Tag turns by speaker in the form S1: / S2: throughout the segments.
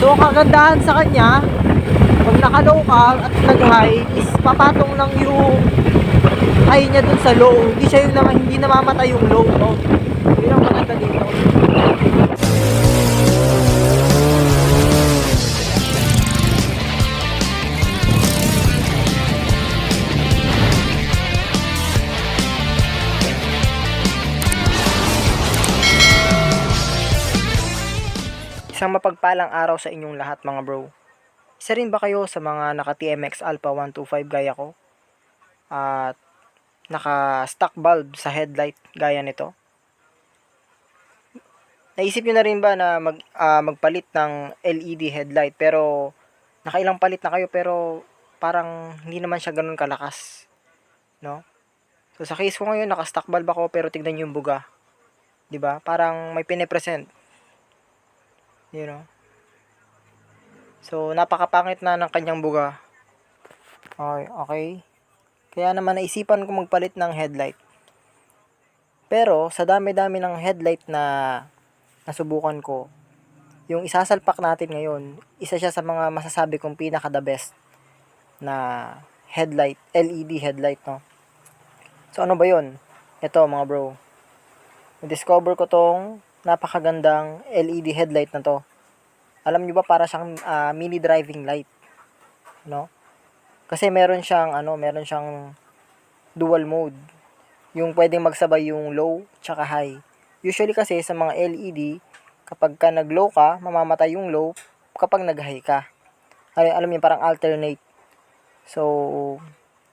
S1: So ang kagandahan sa kanya, pag naka-low ka at nag-high, is papatong lang yung high niya dun sa low. Hindi siya yung naman, hindi namamatay yung low, no? Yun ang maganda dito. Isang mapagpalang araw sa inyong lahat mga bro. Isa rin ba kayo sa mga naka TMX Alpha 125 gaya ko? At naka stock bulb sa headlight gaya nito? Naisip nyo na rin ba na magpalit ng LED headlight pero nakailang palit na kayo pero parang hindi naman siya ganun kalakas, no? So sa case ko ngayon naka stock bulb ako pero tignan niyo yung buga, 'di ba? Parang may pine-present, you know. So napakapangit na ng kanyang buga. Okay. Kaya naman naisipan ko magpalit ng headlight. Pero sa dami-dami ng headlight na nasubukan ko, yung isasalpak natin ngayon, isa siya sa mga masasabi kong pinaka the best na headlight, LED headlight, no? So ano ba yun? Ito mga bro, na-discover ko tong napakagandang LED headlight na to. Alam nyo ba, para siyang mini driving light, no? Kasi meron siyang dual mode. Yung pwedeng magsabay yung low tsaka high. Usually kasi sa mga LED, kapag ka nag-low ka, mamamatay yung low kapag nag-high ka. Alam niyo, parang alternate. So,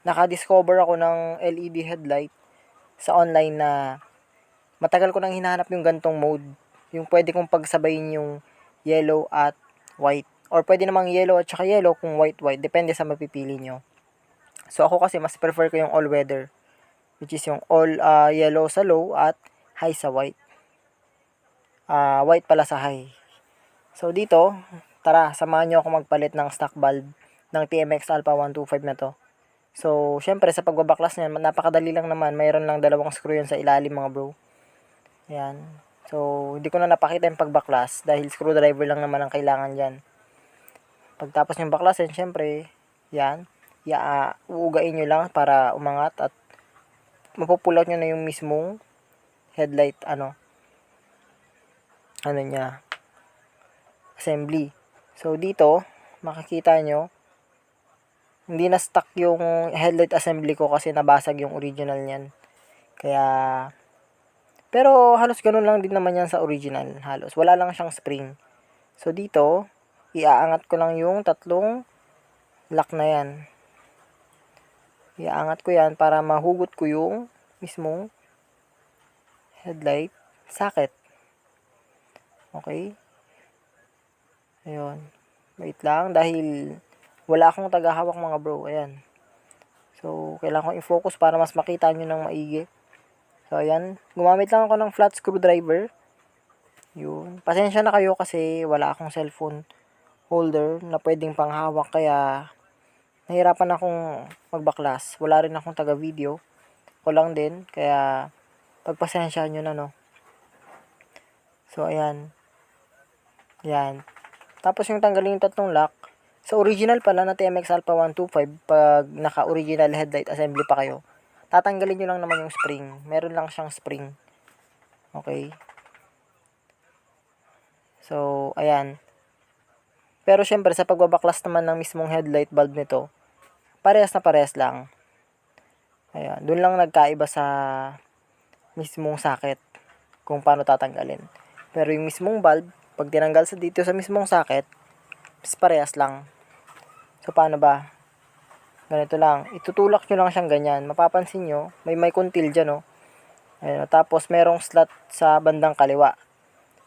S1: naka-discover ako ng LED headlight sa online na matagal ko nang hinahanap yung gantong mode. Yung pwede kong pagsabayin yung yellow at white. Or pwede namang yellow at saka yellow kung white-white. Depende sa mapipili nyo. So, ako kasi mas prefer ko yung all-weather. Which is yung all yellow sa low at high sa white. White pala sa high. So, dito, tara, samahan nyo ako magpalit ng stock bulb ng TMX Alpha 125 na to. So, syempre, sa pagbabaklas niyan, napakadali lang naman. Mayroon lang dalawang screw yan sa ilalim mga bro. Ayan. So, hindi ko na napakita yung pagbaklas dahil screwdriver lang naman ang kailangan dyan. Pagtapos yung baklasin, syempre, yan, uugain nyo lang para umangat at mapupulot nyo na yung mismong headlight, niya, assembly. So, dito, makikita nyo, hindi na stuck yung headlight assembly ko kasi nabasag yung original niyan. Kaya, pero halos ganun lang din naman yan sa original. Halos, wala lang siyang spring. So, dito, iaangat ko lang yung tatlong lock na yan. Iaangat ko yan para mahugot ko yung mismong headlight socket. Okay? Ayun. Wait lang dahil wala akong tagahawak mga bro. Ayan. So, kailangan ko i-focus para mas makita nyo ng maigi. So, ayan. Gumamit lang ako ng flat screwdriver. Yun. Pasensya na kayo kasi wala akong cellphone holder na pwedeng panghawak. Kaya, nahirapan akong magbaklas. Wala rin akong taga-video. Ko lang din. Kaya, pagpasensya nyo na, no. So, ayan. Ayan. Tapos, yung tanggalin yung tatlong lock. Sa original pala na TMX Alpha 125, pag naka-original headlight assembly pa kayo, tatanggalin nyo lang naman yung spring. Meron lang siyang spring. Okay. So, ayan. Pero syempre, sa pagbabaklas naman ng mismong headlight bulb nito, parehas na parehas lang. Ayan. Doon lang nagkaiba sa mismong socket kung paano tatanggalin. Pero yung mismong bulb, pag tinanggal sa dito sa mismong socket, parehas lang. So, paano ba? Ganito lang. Itutulak nyo lang siyang ganyan. Mapapansin nyo, may kuntil dyan, no? Ayan, tapos, merong slot sa bandang kaliwa.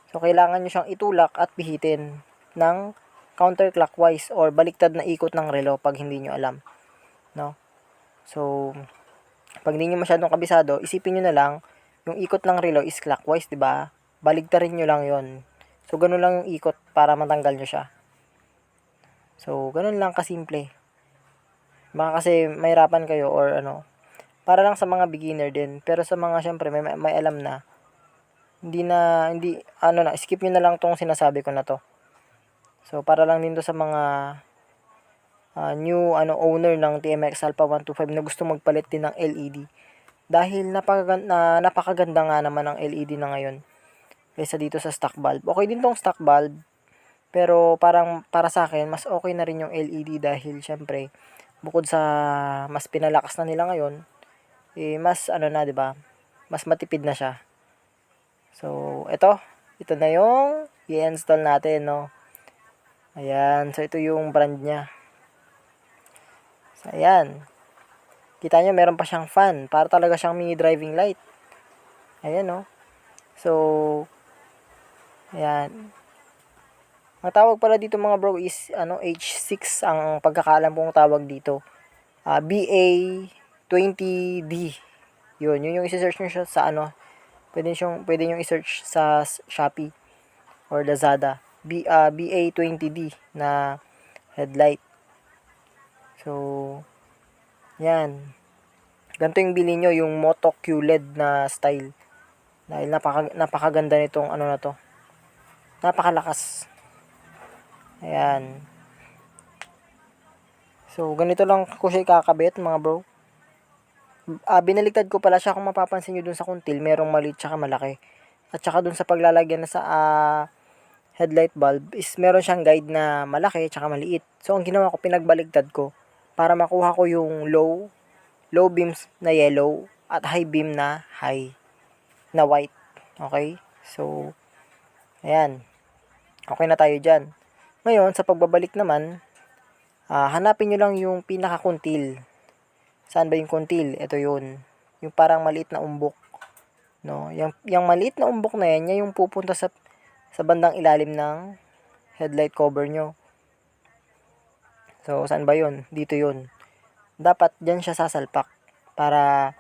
S1: So, kailangan nyo siyang itulak at pihitin ng counterclockwise or baliktad na ikot ng relo pag hindi nyo alam. No? So, pag hindi nyo masyadong kabisado, isipin nyo na lang, yung ikot ng relo is clockwise, diba? Baligtarin nyo lang yon. So, ganun lang yung ikot para matanggal nyo siya. So, ganun lang kasimple. Baka kasi mahirapan kayo or para lang sa mga beginner din. Pero sa mga syempre may alam na, skip nyo na lang tong sinasabi ko na to. So, para lang din to sa mga new owner ng TMX Alpha 125 na gusto magpalit din ng LED. Dahil napakaganda nga naman ng LED na ngayon kaysa dito sa stock bulb. Okay din tong stock bulb, pero parang para sa akin, mas okay na rin yung LED dahil syempre, bukod sa mas pinalakas na nila ngayon, mas na, 'di ba? Mas matipid na siya. So, ito na yung i-install natin, no. Ayan, so ito yung brand niya. So, ayan. Kita nyo, meron pa siyang fan. Para talaga siyang mini driving light. Ayan, no. So, ayan. Ang tawag pala dito mga bro is H6 ang pagkakaalam kong tawag dito. BA20D. Yun yung i-search nyo siya sa pwede nyo i-search sa Shopee or Lazada. BA20D na headlight. So, yan. Ganito yung bilhin nyo, yung Moto QLED na style. Dahil napakaganda nitong na to. Napakalakas. Ayan. So, ganito lang ko siya ikakabit mga bro. Binaligtad ko pala siya, kung mapapansin nyo dun sa kuntil, merong maliit tsaka malaki. At saka dun sa paglalagyan na sa headlight bulb is meron siyang guide na malaki tsaka maliit. So, ang ginawa ko, pinagbaligtad ko para makuha ko yung low beams na yellow at high beam na white. Okay? So, ayan. Okay na tayo dyan. Ngayon, sa pagbabalik naman, hanapin nyo lang yung pinakakuntil. Saan ba yung kuntil? Ito yun. Yung parang maliit na umbok. No? Yung maliit na umbok na yan, yung pupunta sa bandang ilalim ng headlight cover nyo. So, saan ba yun? Dito yun. Dapat dyan siya sasalpak para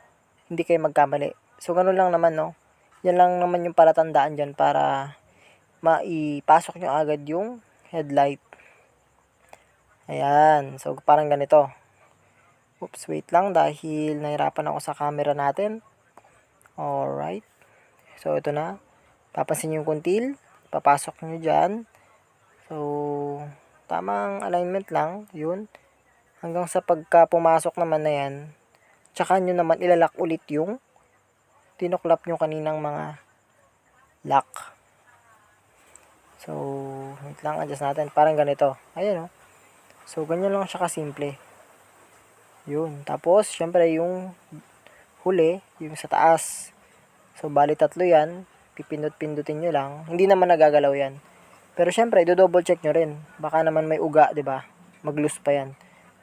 S1: hindi kayo magkamali. So, ganun lang naman, no? Yan lang naman yung palatandaan dyan para maipasok nyo agad yung headlight. Ayan. So, parang ganito. Oops, wait lang dahil nahirapan ako sa camera natin. Alright. So, ito na. Papansin nyo yung kuntil. Papasok nyo dyan. So, tamang alignment lang. Yun. Hanggang sa pagka pumasok naman na yan, tsaka nyo naman ilalak ulit yung tinuklap nyo kaninang mga lock. So, wait lang, adjust natin. Parang ganito. Ayan, oh. So, ganyan lang siya kasimple. Yun. Tapos, syempre, yung huli, yung sa taas. So, bali 3 yan. Pipindot-pindutin nyo lang. Hindi naman nagagalaw yan. Pero, syempre, do-double check nyo rin. Baka naman may uga, 'di ba? Mag-loose pa yan.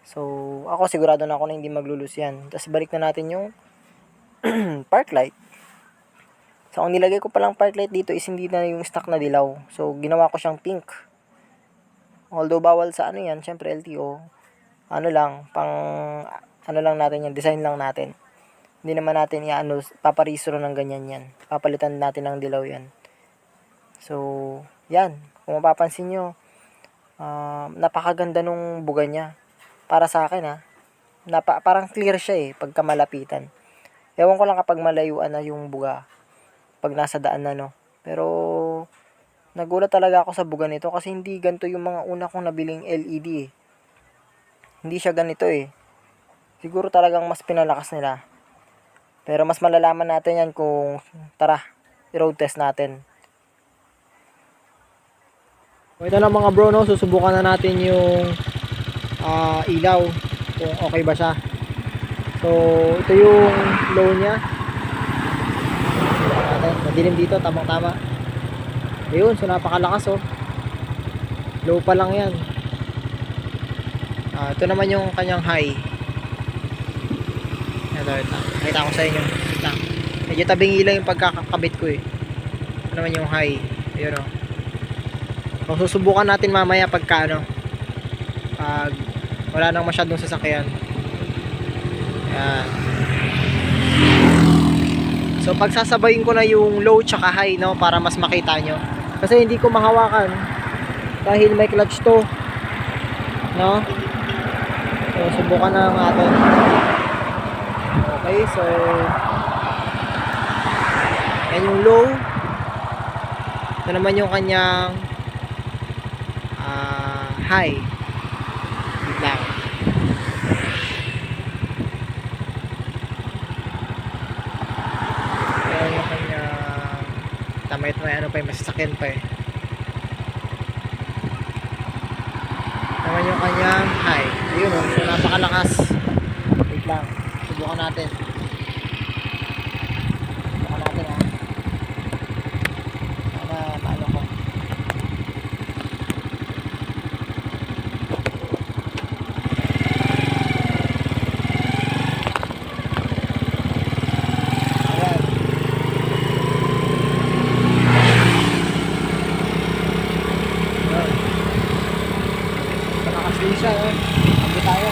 S1: So, ako sigurado na ako na hindi maglulus yan. Tapos, balik na natin yung park light. So, ang nilagay ko palang park light dito is hindi na yung stock na dilaw. So, ginawa ko siyang pink. Although, bawal sa yan, syempre LTO. Lang, lang natin yan, design lang natin. Hindi naman natin paparistro ng ganyan yan. Papalitan natin ng dilaw yan. So, yan. Kung mapapansin nyo, napakaganda nung buga niya. Para sa akin, parang clear siya pagka malapitan. Ewan ko lang kapag malayuan na yung buga. Pag nasa daan na, no. Pero, nagulat talaga ako sa buga nito kasi hindi ganito yung mga una kong nabiling LED Hindi siya ganito Siguro talagang mas pinalakas nila. Pero mas malalaman natin yan kung tara, i-road test natin. Ito na mga bro, no, susubukan na natin yung ilaw kung okay ba siya. So, ito yung low niya. Madilim dito, tamang-tama. Ayun, so napakalakas Low pa lang yan. Ito naman yung kanyang high. Ito. Nakita ko sa inyo. Medyo tabingi lang yung pagkakakabit ko Ito naman yung high. Ayun So, susubukan natin mamaya pag wala nang masyadong sasakyan. Ayan. So, pagsasabayin ko na yung low tsaka high, no, para mas makita nyo. Kasi hindi ko mahawakan dahil may clutch to. No? So, subukan na natin. Okay, so yan yung low. Ito naman yung kanyang high. Wait lang. Ayan yung kanyang tamay ano pa eh, masasakyan pa eh. Naman yung kanyang high. Ayun o, so napakalakas. Wait lang, subukan natin. Subukan natin ha. Sana maano ko. Ayan. Ayan. Malakas din siya eh. Sabi tayo.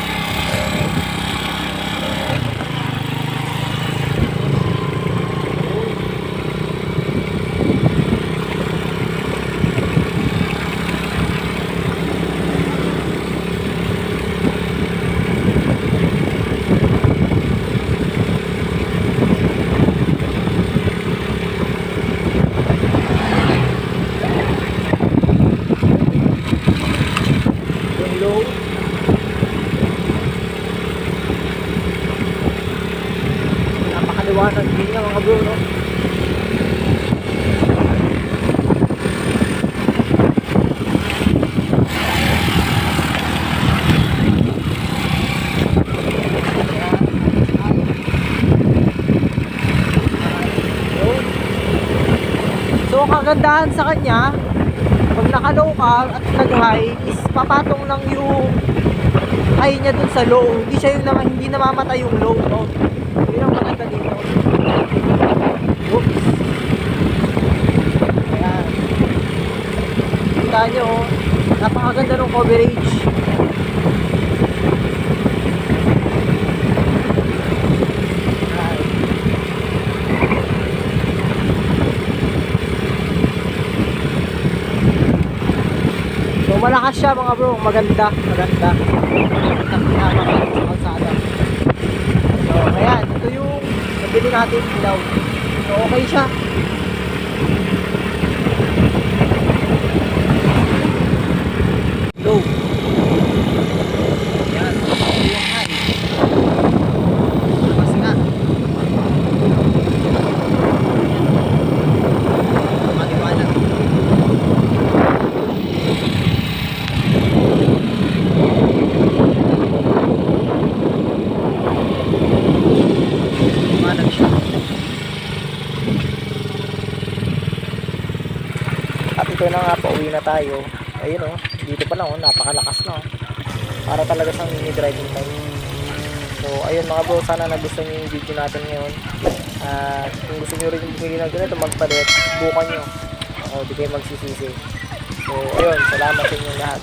S1: Yung low. Napakaliwanag din niya mga bro, no? So, kagandahan sa kanya, pag naka-low ka at nag-high, is papatong lang yung high niya dun sa low. Hindi siya yung hindi namamatay yung low. No? Yun ang maganda dito. Oops. Ayan. Kita nyo, oh. Napakaganda ng coverage. So malakas siya mga bro, maganda. Maganda sa kalsada. So ayan, ito yung nabili natin ilaw. So okay siya. Low. Ayan, ito yung high. Lakas nga. Maliwanag. At ito na nga, pauwi na tayo. Ayun oh, dito pa lang oh, napakalakas na oh. Para talaga siyang mini driving time. So ayun mga bro, sana nagustuhan niyo yung video natin ngayon. Kung gusto niyo rin bumili ng ganito, magpalit, bukan nyo. O di kayo magsisisi. So ayun, salamat sa inyo lahat.